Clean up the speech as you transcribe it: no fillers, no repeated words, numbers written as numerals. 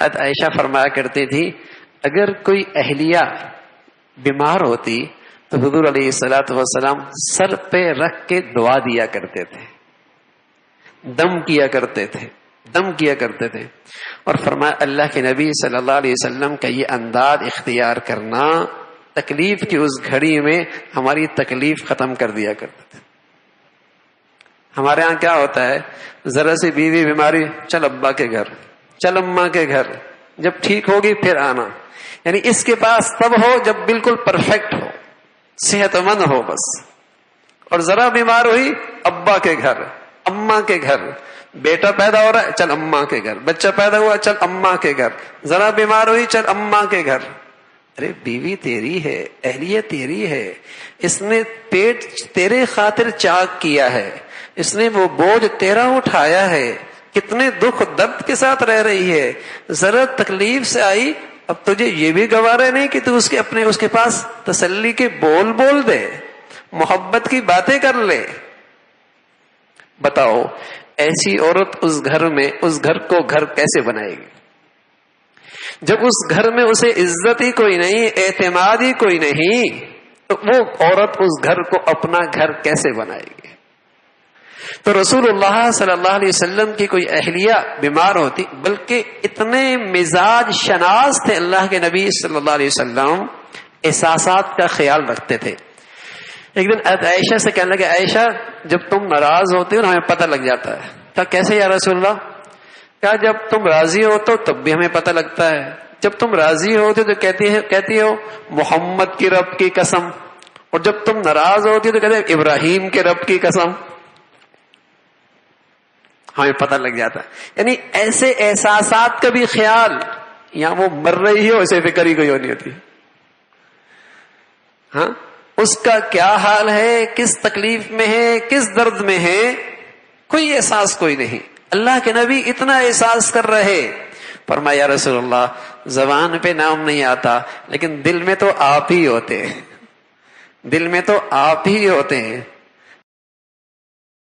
عائشہ فرمایا کرتی تھی اگر کوئی اہلیہ بیمار ہوتی تو حضور علیہ الصلوۃ والسلام سر پہ رکھ کے دعا دیا کرتے تھے، دم کیا کرتے تھے اور فرمایا اللہ کے نبی صلی اللہ علیہ وسلم کا یہ انداز اختیار کرنا تکلیف کی اس گھڑی میں ہماری تکلیف ختم کر دیا کرتے تھے۔ ہمارے ہاں کیا ہوتا ہے، ذرا سی بیوی بیماری، چل ابا کے گھر، چل اماں کے گھر، جب ٹھیک ہوگی پھر آنا، یعنی اس کے پاس تب ہو جب بالکل پرفیکٹ ہو، صحت مند ہو بس، اور ذرا بیمار ہوئی ابا کے گھر، اماں کے گھر، بیٹا پیدا ہو رہا ہے چل اماں کے گھر، بچہ پیدا ہوا چل اماں کے گھر، ذرا بیمار ہوئی چل اماں کے گھر۔ ارے بیوی تیری ہے، اہلیہ تیری ہے، اس نے پیٹ تیرے خاطر چاک کیا ہے، اس نے وہ بوجھ تیرا اٹھایا ہے، کتنے دکھ درد کے ساتھ رہ رہی ہے، ذرا تکلیف سے آئی، اب تجھے یہ بھی گوارا نہیں کہ تو اس کے پاس تسلی کے بول دے، محبت کی باتیں کر لے۔ بتاؤ ایسی عورت اس گھر کو گھر کیسے بنائے گی؟ جب اس گھر میں اسے عزت ہی کوئی نہیں، اعتماد ہی کوئی نہیں، تو وہ عورت اس گھر کو اپنا گھر کیسے بنائے گی؟ تو رسول اللہ صلی اللہ علیہ وسلم کی کوئی اہلیہ بیمار ہوتی، بلکہ اتنے مزاج شناس تھے اللہ کے نبی صلی اللہ علیہ وسلم، احساسات کا خیال رکھتے تھے۔ ایک دن عائشہ سے کہنے لگے عائشہ جب تم ناراض ہوتے ہو ہمیں پتہ لگ جاتا ہے۔ کہا کیسے یا رسول اللہ؟ کہا جب تم راضی ہوتے ہو تب بھی ہمیں پتہ لگتا ہے، جب تم راضی ہوتے تو کہتی ہو محمد کی رب کی قسم، اور جب تم ناراض ہوتی ہو تو کہتے ہو ابراہیم کے رب کی قسم، ہمیں پتہ لگ جاتا ہے۔ یعنی ایسے احساسات کا بھی خیال، یا وہ مر رہی ہو اسے فکر ہی کوئی نہیں ہوتی، ہاں اس کا کیا حال ہے، کس تکلیف میں ہے، کس درد میں ہے، کوئی احساس کوئی نہیں۔ اللہ کے نبی اتنا احساس کر رہے، فرمایا یا رسول اللہ زبان پہ نام نہیں آتا لیکن دل میں تو آپ ہی ہوتے ہیں، دل میں تو آپ ہی ہوتے ہیں۔